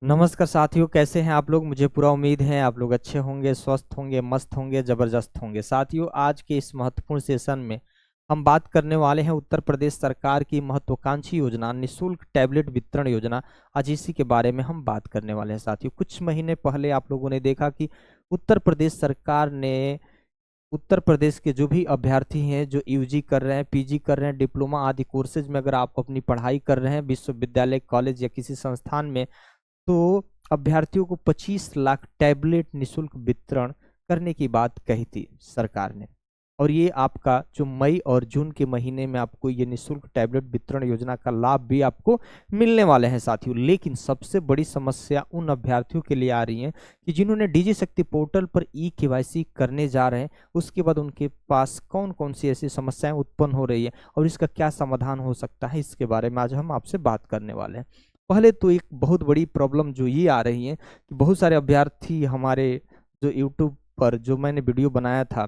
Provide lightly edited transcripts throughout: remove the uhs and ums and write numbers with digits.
नमस्कार साथियों, कैसे हैं आप लोग। मुझे पूरा उम्मीद है आप लोग अच्छे होंगे, स्वस्थ होंगे, मस्त होंगे, जबरदस्त होंगे। साथियों, आज के इस महत्वपूर्ण सेशन में हम बात करने वाले हैं उत्तर प्रदेश सरकार की महत्वाकांक्षी योजना निःशुल्क टैबलेट वितरण योजना। आज इसी के बारे में हम बात करने वाले हैं। साथियों, कुछ महीने पहले आप लोगों ने देखा कि उत्तर प्रदेश सरकार ने उत्तर प्रदेश के जो भी अभ्यर्थी हैं, जो यूजी कर रहे हैं, पीजी कर रहे हैं, डिप्लोमा आदि कोर्सेज में अगर आप अपनी पढ़ाई कर रहे हैं विश्वविद्यालय, कॉलेज या किसी संस्थान में, तो अभ्यर्थियों को 25 लाख टैबलेट निशुल्क वितरण करने की बात कही थी सरकार ने। और ये आपका जो मई और जून के महीने में आपको ये निशुल्क टैबलेट वितरण योजना का लाभ भी आपको मिलने वाले हैं साथियों। लेकिन सबसे बड़ी समस्या उन अभ्यर्थियों के लिए आ रही है कि जिन्होंने डीजी शक्ति पोर्टल पर ई-केवाईसी करने जा रहे हैं, उसके बाद उनके पास कौन कौन सी ऐसी समस्याएं उत्पन्न हो रही है और इसका क्या समाधान हो सकता है, इसके बारे में आज हम आपसे बात करने वाले हैं। पहले तो एक बहुत बड़ी प्रॉब्लम जो ये आ रही है कि बहुत सारे अभ्यर्थी हमारे जो यूट्यूब पर जो मैंने वीडियो बनाया था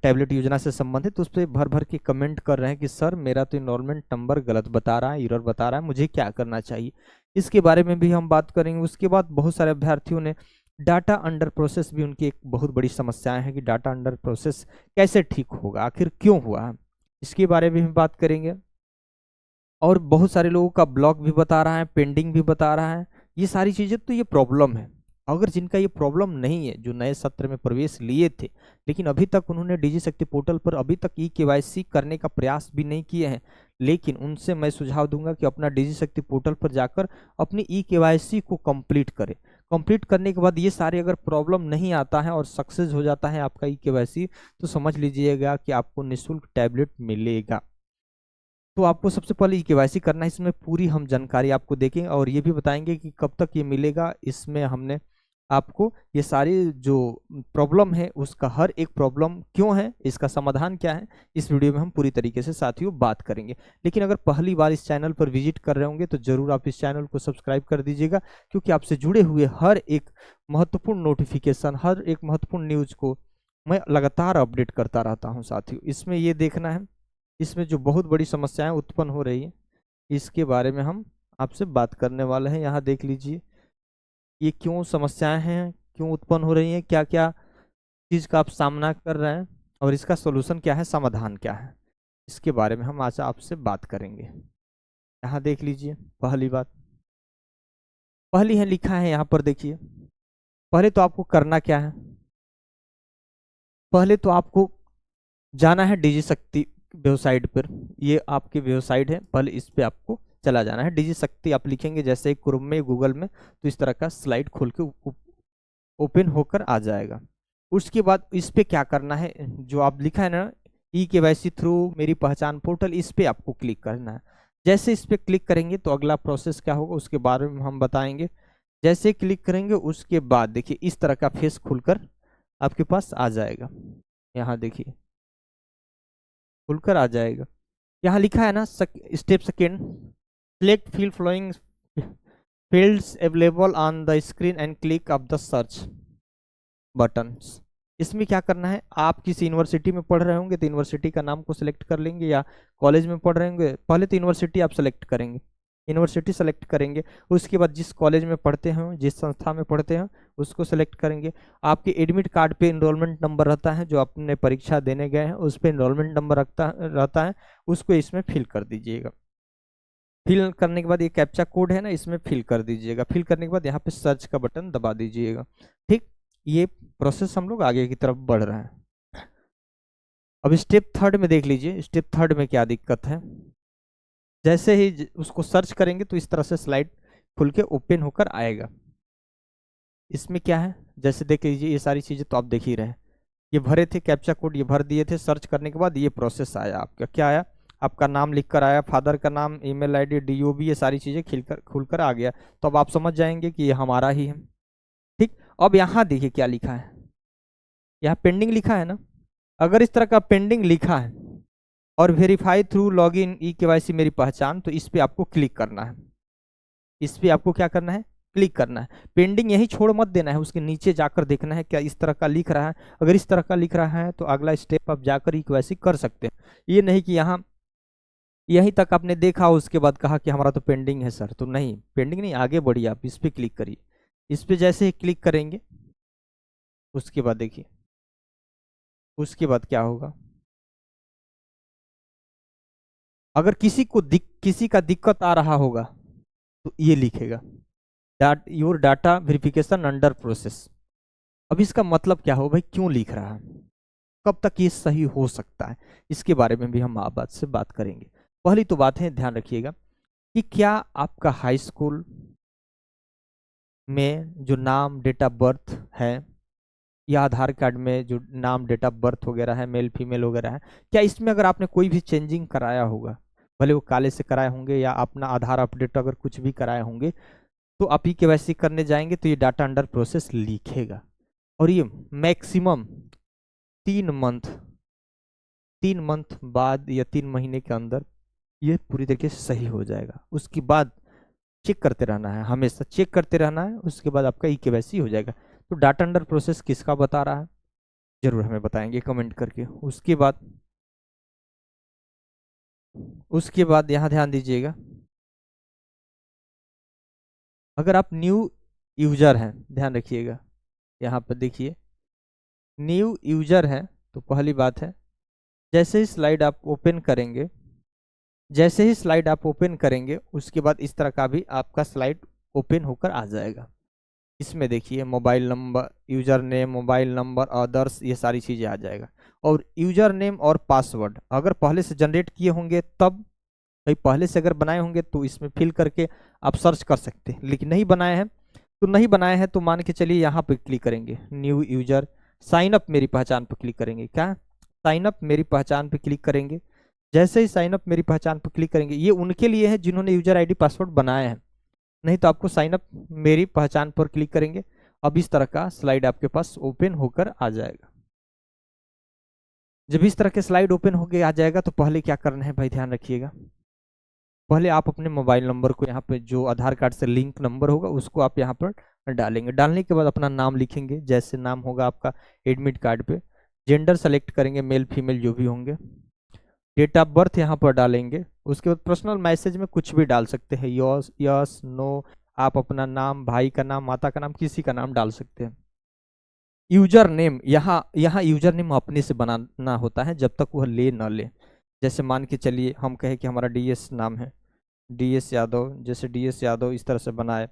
टैबलेट योजना से संबंधित, तो उस पर भर भर के कमेंट कर रहे हैं कि सर मेरा तो इनरोलमेंट नंबर गलत बता रहा है, एरर बता रहा है, मुझे क्या करना चाहिए। इसके बारे में भी हम बात करेंगे। उसके बाद बहुत सारे अभ्यर्थियों ने डाटा अंडर प्रोसेस भी, उनकी एक बहुत बड़ी समस्याएं हैं कि डाटा अंडर प्रोसेस कैसे ठीक होगा, आखिर क्यों हुआ है, इसके बारे में भी बात करेंगे। और बहुत सारे लोगों का ब्लॉक भी बता रहा है, पेंडिंग भी बता रहा है। ये सारी चीज़ें तो ये प्रॉब्लम है। अगर जिनका ये प्रॉब्लम नहीं है, जो नए सत्र में प्रवेश लिए थे लेकिन अभी तक उन्होंने डीजी शक्ति पोर्टल पर अभी तक ई-केवाईसी करने का प्रयास भी नहीं किए हैं, लेकिन उनसे मैं सुझाव दूंगा कि अपना डीजी शक्ति पोर्टल पर जाकर अपनी ई-केवाईसी को कंप्लीट करें। कंप्लीट करने के बाद ये सारे अगर प्रॉब्लम नहीं आता है और सक्सेस हो जाता है आपका ई-केवाईसी, तो समझ लीजिएगा कि आपको निःशुल्क टैबलेट मिलेगा। तो आपको सबसे पहले ई-केवाईसी करना है। इसमें पूरी हम जानकारी आपको देंगे और ये भी बताएंगे कि कब तक ये मिलेगा। इसमें हमने आपको ये सारी जो प्रॉब्लम है उसका हर एक प्रॉब्लम क्यों है, इसका समाधान क्या है, इस वीडियो में हम पूरी तरीके से साथियों बात करेंगे। लेकिन अगर पहली बार इस चैनल पर विजिट कर रहे होंगे तो जरूर आप इस चैनल को सब्सक्राइब कर दीजिएगा, क्योंकि आपसे जुड़े हुए हर एक महत्वपूर्ण नोटिफिकेशन, हर एक महत्वपूर्ण न्यूज को मैं लगातार अपडेट करता रहता हूँ साथियों। इसमें ये देखना है, इसमें जो बहुत बड़ी समस्याएं उत्पन्न हो रही है इसके बारे में हम आपसे बात करने वाले हैं। यहाँ देख लीजिए ये क्यों समस्याएं हैं, क्यों उत्पन्न हो रही हैं, क्या क्या चीज़ का आप सामना कर रहे हैं और इसका सोल्यूशन क्या है, समाधान क्या है, इसके बारे में हम आज आपसे बात करेंगे। यहाँ देख लीजिए पहली बात, पहली है लिखा है यहाँ पर, देखिए पहले तो आपको करना क्या है। पहले तो आपको जाना है डीजी शक्ति वेबसाइट पर। ये आपकी वेबसाइट है, पहले इस पे आपको चला जाना है। डीजी शक्ति आप लिखेंगे जैसे क्रोम में, गूगल में, तो इस तरह का स्लाइड खोल के ओपन होकर आ जाएगा। उसके बाद इस पे क्या करना है, जो आप लिखा है ना ई-केवाईसी थ्रू मेरी पहचान पोर्टल, इस पे आपको क्लिक करना है। जैसे इस पे क्लिक करेंगे तो अगला प्रोसेस क्या होगा उसके बारे में हम बताएंगे। जैसे क्लिक करेंगे उसके बाद देखिए इस तरह का फेस खुलकर आपके पास आ जाएगा। यहाँ देखिए खुलकर आ जाएगा। यहाँ लिखा है ना step second, select field flowing fields available on the screen and click of the search buttons. इसमें क्या करना है, आप किसी यूनिवर्सिटी में पढ़ रहे होंगे तो यूनिवर्सिटी का नाम को सिलेक्ट कर लेंगे, या कॉलेज में पढ़ रहे होंगे पहले तो यूनिवर्सिटी आप सेलेक्ट करेंगे, यूनिवर्सिटी सेलेक्ट करेंगे। उसके बाद जिस कॉलेज में पढ़ते हैं, जिस संस्था में पढ़ते हैं उसको सेलेक्ट करेंगे। आपके एडमिट कार्ड पे इनरोलमेंट नंबर रहता है, जो आपने परीक्षा देने गए हैं उस पर इनरोलमेंट नंबर रहता है, उसको इसमें फिल कर दीजिएगा। फिल करने के बाद ये कैप्चा कोड है ना, इसमें फिल कर दीजिएगा। फिल करने के बाद यहाँ पे सर्च का बटन दबा दीजिएगा। ठीक, ये प्रोसेस हम लोग आगे की तरफ बढ़ रहे हैं। अब स्टेप थर्ड में देख लीजिए, स्टेप थर्ड में क्या दिक्कत है। जैसे ही उसको सर्च करेंगे तो इस तरह से स्लाइड खुल के ओपन होकर आएगा। इसमें क्या है, जैसे देख लीजिए ये सारी चीज़ें तो आप देख ही रहे हैं, ये भरे थे कैप्चा कोड, ये भर दिए थे। सर्च करने के बाद ये प्रोसेस आया, आपका क्या आया, आपका नाम लिखकर आया, फादर का नाम, ईमेल आईडी, डीओबी, ये सारी चीज़ें खुलकर आ गया। तो अब आप समझ जाएंगे कि ये हमारा ही है। ठीक, अब यहाँ देखिए क्या लिखा है, यहाँ पेंडिंग लिखा है ना। अगर इस तरह का पेंडिंग लिखा है और वेरीफाई थ्रू लॉगिन ई-केवाईसी मेरी पहचान, तो इस पर आपको क्लिक करना है। इस पर आपको क्या करना है, क्लिक करना है। पेंडिंग यही छोड़ मत देना है, उसके नीचे जाकर देखना है क्या इस तरह का लिख रहा है। अगर इस तरह का लिख रहा है तो अगला स्टेप आप जाकर ई-केवाईसी कर सकते हैं। ये नहीं कि यहाँ यहीं तक आपने देखा, उसके बाद कहा कि हमारा तो पेंडिंग है सर। तो नहीं, पेंडिंग नहीं, आगे बढ़िए, आप इस पर क्लिक करिए। इस पर जैसे ही क्लिक करेंगे उसके बाद देखिए, उसके बाद क्या होगा, अगर किसी का दिक्कत आ रहा होगा तो ये लिखेगा your data verification under process. अब इसका मतलब क्या हो भाई, क्यों लिख रहा है, कब तक ये सही हो सकता है, इसके बारे में भी हम आप बात से बात करेंगे। पहली तो बात है, ध्यान रखिएगा कि क्या आपका हाई स्कूल में जो नाम डेट ऑफ बर्थ है या आधार कार्ड में जो नाम डेट ऑफ बर्थ वगैरह है, मेल फीमेल वगैरह है, क्या इसमें अगर आपने कोई भी चेंजिंग कराया होगा, भले वो काले से कराए होंगे या अपना आधार अपडेट अगर कुछ भी कराए होंगे, तो आप ही केवाईसी करने जाएंगे तो ये डाटा अंडर प्रोसेस लिखेगा। और ये मैक्सिमम 3 मंथ 3 मंथ बाद या 3 महीने के अंदर ये पूरी तरीके से सही हो जाएगा। उसके बाद चेक करते रहना है, हमेशा चेक करते रहना है, उसके बाद आपका ई-केवाईसी हो जाएगा। तो डाटा अंडर प्रोसेस किसका बता रहा है, जरूर हमें बताएंगे कमेंट करके। उसके बाद यहाँ ध्यान दीजिएगा, अगर आप न्यू यूजर हैं, ध्यान रखिएगा, यहाँ पर देखिए न्यू यूजर है तो पहली बात है, जैसे ही स्लाइड आप ओपन करेंगे, उसके बाद इस तरह का भी आपका स्लाइड ओपन होकर आ जाएगा। इसमें देखिए mobile number, user name, mobile number, others, ये सारी चीज़ें आ जाएगा। और यूजर नेम और पासवर्ड अगर पहले से जनरेट किए होंगे तब, भाई पहले से अगर बनाए होंगे तो इसमें फिल करके आप सर्च कर सकते हैं, लेकिन नहीं बनाए हैं तो मान के चलिए यहाँ पे क्लिक करेंगे न्यू यूजर, साइन अप मेरी पहचान पर क्लिक करेंगे। क्या, साइन अप मेरी पहचान पर क्लिक करेंगे। जैसे ही साइन अप मेरी पहचान पर क्लिक करेंगे, ये उनके लिए है जिन्होंने यूजर आईडी पासवर्ड बनाए हैं, नहीं तो आपको साइन अप मेरी पहचान पर क्लिक करेंगे। अब इस तरह का स्लाइड आपके पास ओपन होकर आ जाएगा। जब इस तरह के स्लाइड ओपन होकर आ जाएगा तो पहले क्या करना है भाई, ध्यान रखिएगा, पहले आप अपने मोबाइल नंबर को यहाँ पे जो आधार कार्ड से लिंक नंबर होगा उसको आप यहाँ पर डालेंगे। डालने के बाद अपना नाम लिखेंगे, जैसे नाम होगा आपका एडमिट कार्ड पे। जेंडर सेलेक्ट करेंगे, मेल फीमेल जो भी होंगे। डेट ऑफ बर्थ यहाँ पर डालेंगे। उसके बाद पर्सनल मैसेज में कुछ भी डाल सकते हैं, यस यस नो, आप अपना नाम, भाई का नाम, माता का नाम, किसी का नाम डाल सकते हैं। यूजर नेम, यहाँ यूजर नेम अपने से बनाना होता है जब तक वह ले न ले। जैसे मान के चलिए हम कहें कि हमारा डीएस नाम है, डीएस यादव, जैसे डीएस यादव इस तरह से बनाए,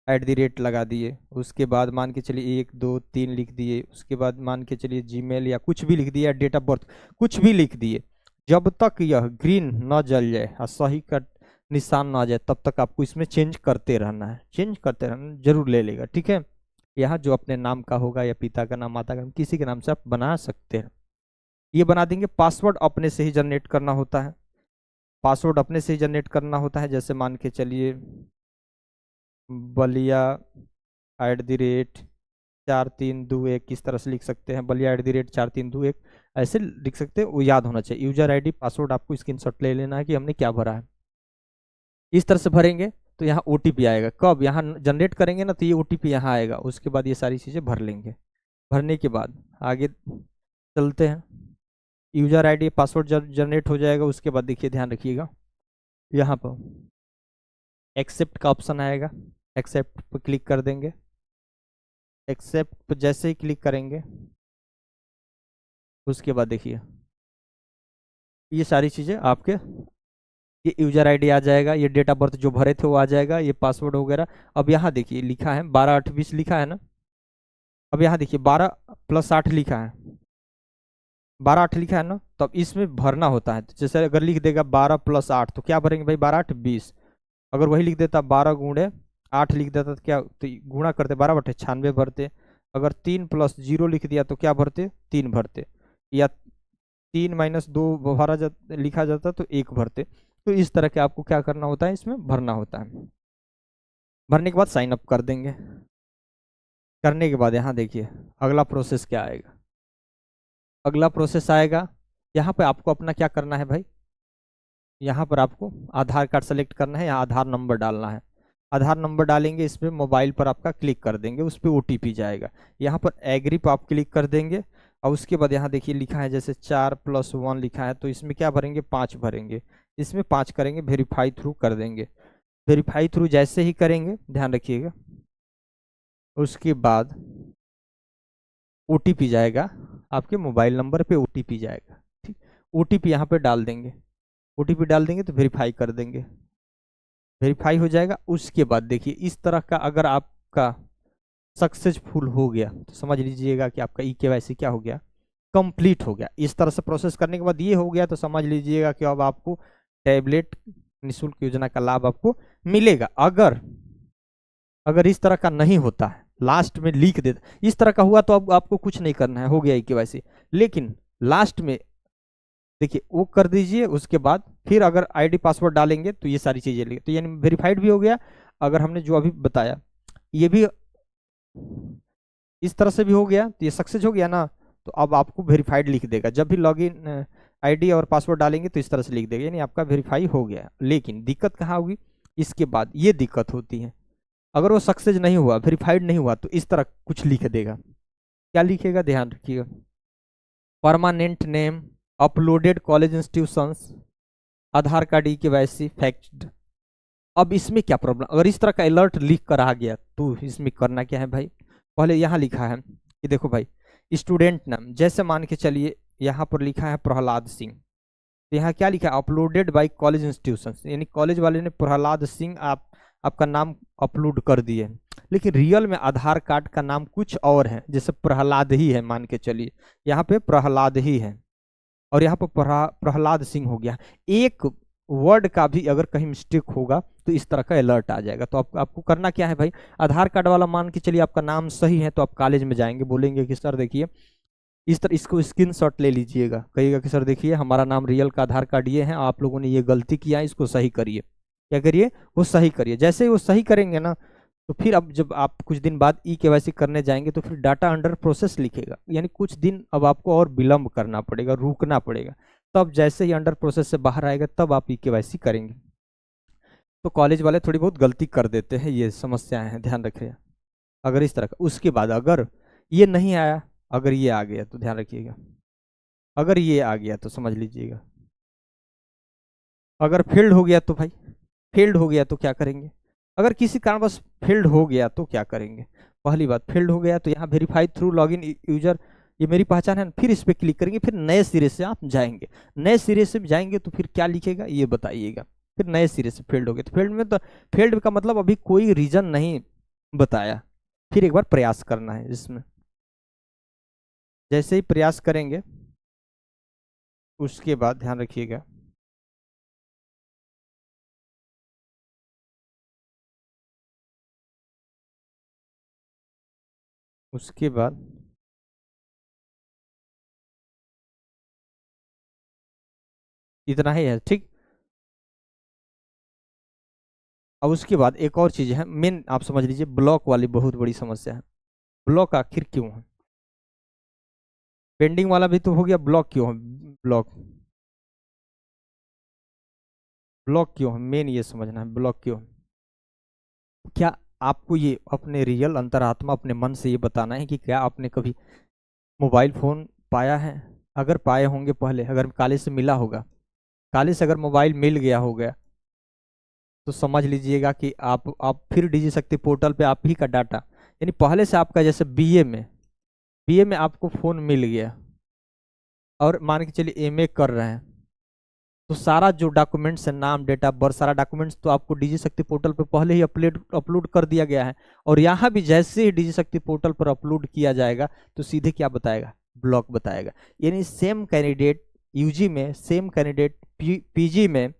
@ लगा दिए। उसके बाद मान के चलिए 1 2 3 लिख दिए। उसके बाद मान के चलिए जीमेल या कुछ भी लिख दिया, डेट ऑफ बर्थ कुछ भी लिख दिए। जब तक यह ग्रीन न जल जाए और सही का निशान ना आ जाए तब तक आपको इसमें चेंज करते रहना है, जरूर ले लेगा, ठीक है। यहाँ जो अपने नाम का होगा या पिता का नाम, माता का नाम, किसी के नाम से आप बना सकते हैं, ये बना देंगे। पासवर्ड अपने से ही जनरेट करना होता है, जैसे मान के चलिए बलिया @4321, किस तरह से लिख सकते हैं, बलिया @4321, ऐसे लिख सकते हैं। वो याद होना चाहिए। यूजर आईडी पासवर्ड आपको स्क्रीनशॉट ले लेना है कि हमने क्या भरा है। इस तरह से भरेंगे तो यहाँ ओटीपी आएगा, कब, यहाँ जनरेट करेंगे ना तो ये ओटीपी यहाँ आएगा। उसके बाद ये सारी चीज़ें भर लेंगे। भरने के बाद आगे चलते हैं, यूजर आईडी पासवर्ड जनरेट हो जाएगा। उसके बाद देखिए, ध्यान रखिएगा, यहाँ पर एक्सेप्ट का ऑप्शन आएगा, एक्सेप्ट पर क्लिक कर देंगे। एक्सेप्ट पर जैसे ही क्लिक करेंगे उसके बाद देखिए ये सारी चीज़ें आपके, ये यूजर आईडी आ जाएगा, ये डेट ऑफ बर्थ जो भरे थे वो आ जाएगा, ये पासवर्ड वगैरह। अब यहाँ देखिए लिखा है 12 8 20 लिखा है ना। अब यहाँ देखिए 12 + 8 लिखा है, 12 8 लिखा है ना। तो अब इसमें भरना होता है। तो जैसे अगर लिख देगा 12 + 8 तो क्या भरेंगे भाई, 12 8 20। अगर वही लिख देता 12 × 8 लिख देता तो क्या, तो गुणा करते 12 बटे 96 भरते। अगर 3 + 0 लिख दिया तो क्या भरते, 3 भरते। या 3 - 2 लिखा जाता तो 1 भरते। तो इस तरह के आपको क्या करना होता है, इसमें भरना होता है। भरने के बाद साइन अप कर देंगे। करने के बाद यहाँ देखिए अगला प्रोसेस क्या आएगा। अगला प्रोसेस आएगा, यहाँ पे आपको अपना क्या करना है भाई, यहाँ पर आपको आधार कार्ड सेलेक्ट करना है, यहाँ आधार नंबर डालना है। आधार नंबर डालेंगे, इस पर मोबाइल पर आपका क्लिक कर देंगे, उस पर ओटीपी जाएगा। यहाँ पर एग्री पर आप क्लिक कर देंगे। और उसके बाद यहाँ देखिए लिखा है जैसे 4 + 1 लिखा है, तो इसमें क्या भरेंगे, 5 भरेंगे। इसमें 5 करेंगे, वेरीफाई थ्रू कर देंगे। वेरीफाई थ्रू जैसे ही करेंगे, ध्यान रखिएगा, उसके बाद ओटीपी जाएगा आपके मोबाइल नंबर पे, ओटीपी जाएगा, ठीक। ओटीपी यहाँ पे डाल देंगे, ओटीपी डाल देंगे तो वेरीफाई कर देंगे, वेरीफाई हो जाएगा। उसके बाद देखिए इस तरह का अगर आपका सक्सेसफुल हो गया तो समझ लीजिएगा कि आपका ई-केवाईसी क्या हो गया, कंप्लीट हो गया। इस तरह से प्रोसेस करने के बाद ये हो गया तो समझ लीजिएगा कि अब आपको टैबलेट निःशुल्क योजना का लाभ आपको मिलेगा। अगर अगर इस तरह का नहीं होता है, लास्ट में लिख देता, इस तरह का हुआ तो अब आपको कुछ नहीं करना है, हो गया ई-केवाईसी। लेकिन लास्ट में देखिए वो कर दीजिए, उसके बाद फिर अगर आईडी पासवर्ड डालेंगे तो ये सारी चीजें लेंगे, तो यानी वेरीफाइड भी हो गया। अगर हमने जो अभी बताया ये भी इस तरह से भी हो गया तो ये सक्सेस हो गया ना, तो अब आपको वेरीफाइड लिख देगा। जब भी लॉगिन आईडी और पासवर्ड डालेंगे तो इस तरह से लिख देगा, यानी आपका वेरीफाई हो गया। लेकिन दिक्कत कहाँ होगी, इसके बाद ये दिक्कत होती है, अगर वो सक्सेस नहीं हुआ, वेरीफाइड नहीं हुआ, तो इस तरह कुछ लिख देगा। क्या लिखेगा, ध्यान रखिएगा, permanent name, uploaded college institutions, Aadhaar card eKYC fact. अब इसमें क्या प्रॉब्लम, अगर इस तरह का अलर्ट लिख कर आ गया तो इसमें करना क्या है भाई, पहले यहाँ लिखा है कि देखो भाई स्टूडेंट नाम, जैसे मान के चलिए यहाँ पर लिखा है प्रहलाद सिंह, तो यहाँ क्या लिखा है, अपलोडेड बाय कॉलेज इंस्टीट्यूशंस, यानी कॉलेज वाले ने प्रहलाद सिंह आपका नाम अपलोड कर दिए, लेकिन रियल में आधार कार्ड का नाम कुछ और है, जैसे प्रहलाद ही है, मान के चलिए यहाँ पे प्रहलाद ही है और यहाँ पर प्रहलाद सिंह हो गया। एक वर्ड का भी अगर कहीं मिस्टेक होगा तो इस तरह का अलर्ट आ जाएगा। तो आपको करना क्या है भाई, आधार कार्ड वाला मान के चलिए आपका नाम सही है, तो आप कॉलेज में जाएंगे, बोलेंगे कि सर देखिए इस तरह, इसको स्क्रीनशॉट ले लीजिएगा, कहिएगा कि सर देखिए हमारा नाम रियल का आधार कार्ड ये है, आप लोगों ने ये गलती किया है, इसको सही करिए। क्या करिए, वो सही करिए। जैसे ही वो सही करेंगे ना, तो फिर अब जब आप कुछ दिन बाद ई-केवाईसी करने जाएंगे तो फिर डाटा अंडर प्रोसेस लिखेगा, यानी कुछ दिन अब आपको और विलंब करना पड़ेगा, रुकना पड़ेगा। तब जैसे ही अंडर प्रोसेस से बाहर आएगा तब आप ई-केवाईसी करेंगे। तो कॉलेज वाले थोड़ी बहुत गलती कर देते हैं, ये समस्याएं हैं, ध्यान रखिए। अगर इस तरह का, उसके बाद अगर ये नहीं आया, अगर ये आ गया तो ध्यान रखिएगा, अगर ये आ गया तो समझ लीजिएगा, अगर फेल्ड हो गया तो भाई, फेल्ड हो गया तो क्या करेंगे, अगर किसी कारणवश फेल्ड हो गया तो क्या करेंगे। पहली बात, फेल्ड हो गया तो यहाँ वेरीफाई थ्रू लॉगिन यूजर, ये मेरी पहचान है, फिर इस पर क्लिक करेंगे, फिर नए सिरे से आप जाएंगे। नए सिरे से जाएंगे तो फिर क्या लिखेगा ये बताइएगा, फिर नए सिरे से फेल्ड हो गया तो फेल्ड में, तो फेल्ड का मतलब अभी कोई रीजन नहीं बताया, फिर एक बार प्रयास करना है इसमें। जैसे ही प्रयास करेंगे उसके बाद ध्यान रखिएगा, उसके बाद इतना ही है, ठीक। अब उसके बाद एक और चीज है मेन, आप समझ लीजिए, ब्लॉक वाली बहुत बड़ी समस्या है। ब्लॉक आखिर क्यों है, पेंडिंग वाला भी तो हो गया, ब्लॉक क्यों है, ब्लॉक ब्लॉक क्यों है, मेन ये समझना है, ब्लॉक क्यों है। क्या आपको ये अपने रियल अंतरात्मा, अपने मन से ये बताना है कि क्या आपने कभी मोबाइल फोन पाया है, अगर पाए होंगे पहले, अगर कॉलेज से मिला होगा, कॉलेज से अगर मोबाइल मिल गया हो गया तो समझ लीजिएगा कि आप फिर डिजी शक्ति पोर्टल पे आप ही का डाटा, यानी पहले से आपका, जैसे बीए में आपको फोन मिल गया और मान के चलिए एमए कर रहे हैं, तो सारा जो डॉक्यूमेंट्स है, नाम, डेट ऑफ बर्थ, सारा डॉक्यूमेंट्स तो आपको डिजी शक्ति पोर्टल पे पहले ही अपलोड कर दिया गया है। और यहाँ भी जैसे ही डिजी शक्ति पोर्टल पर अपलोड किया जाएगा तो सीधे क्या बताएगा, ब्लॉक बताएगा। यानी सेम कैंडिडेट यूजी में, सेम कैंडिडेट पीजी में,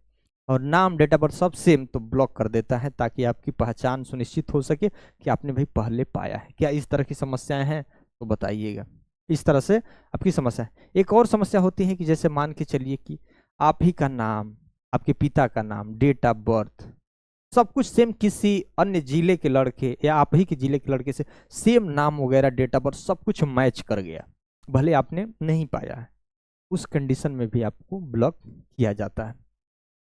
और नाम, डेट ऑफ बर्थ सब सेम, तो ब्लॉक कर देता है, ताकि आपकी पहचान सुनिश्चित हो सके कि आपने भाई पहले पाया है। क्या इस तरह की समस्याएं हैं तो बताइएगा। इस तरह से आपकी समस्या है। एक और समस्या होती है कि जैसे मान के चलिए कि आप ही का नाम, आपके पिता का नाम, डेट ऑफ बर्थ सब कुछ सेम, किसी अन्य जिले के लड़के या आप ही के जिले के लड़के से सेम नाम वगैरह, डेट ऑफ बर्थ सब कुछ मैच कर गया, भले आपने नहीं पाया है, उस कंडीशन में भी आपको ब्लॉक किया जाता है।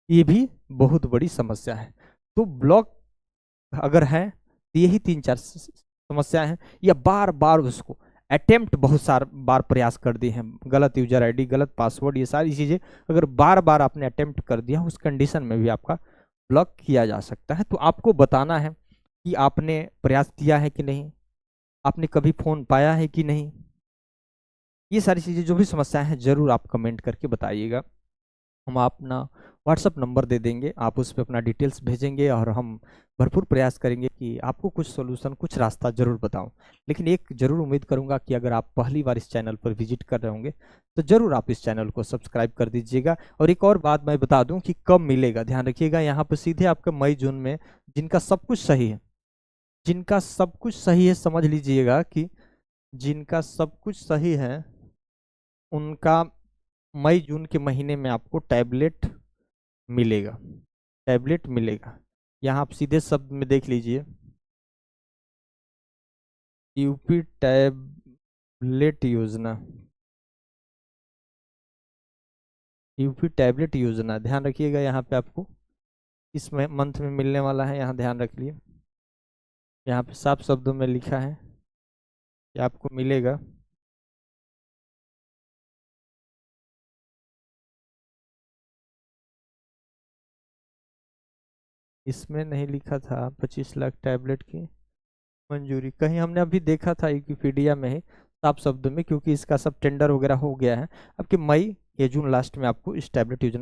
ये भी बहुत बड़ी समस्या है। तो ब्लॉक अगर है तो यही 3-4 समस्याएं हैं, या बार बार उसको अटेम्प्ट बहुत सार बार प्रयास कर दिए हैं, गलत यूजर आईडी, गलत पासवर्ड, ये सारी चीज़ें अगर बार बार आपने अटेम्प्ट कर दिया उस कंडीशन में भी आपका ब्लॉक किया जा सकता है। तो आपको बताना है कि आपने प्रयास किया है कि नहीं, आपने कभी फ़ोन पाया है कि नहीं। ये सारी चीज़ें जो भी समस्याएं हैं ज़रूर आप कमेंट करके बताइएगा। हम अपना व्हाट्सअप नंबर दे देंगे, आप उस पर अपना डिटेल्स भेजेंगे और हम भरपूर प्रयास करेंगे कि आपको कुछ सॉल्यूशन, कुछ रास्ता ज़रूर बताऊं। लेकिन एक ज़रूर उम्मीद करूंगा कि अगर आप पहली बार इस चैनल पर विजिट कर रहे होंगे तो ज़रूर आप इस चैनल को सब्सक्राइब कर दीजिएगा। और एक और बात मैं बता दूं कि कब मिलेगा, ध्यान रखिएगा, यहाँ पर सीधे आपका मई जून में जिनका सब कुछ सही है, जिनका सब कुछ सही है, समझ लीजिएगा कि जिनका सब कुछ सही है उनका मई जून के महीने में आपको टैबलेट मिलेगा, टैबलेट मिलेगा। यहाँ आप सीधे शब्द में देख लीजिए, यूपी टैबलेट योजना, यूपी टैबलेट योजना, ध्यान रखिएगा यहाँ पे आपको इस मंथ में मिलने वाला है, यहाँ ध्यान रख लिए। यहाँ पे साफ शब्दों में लिखा है कि आपको मिलेगा। इसमें नहीं लिखा था 25 लाख टैबलेट की मंजूरी, कहीं हमने अभी देखा था विकिपीडिया में ही साफ शब्दों में, क्योंकि इसका सब टेंडर वगैरह हो गया है। अब कि मई या जून लास्ट में आपको इस टैबलेट योजना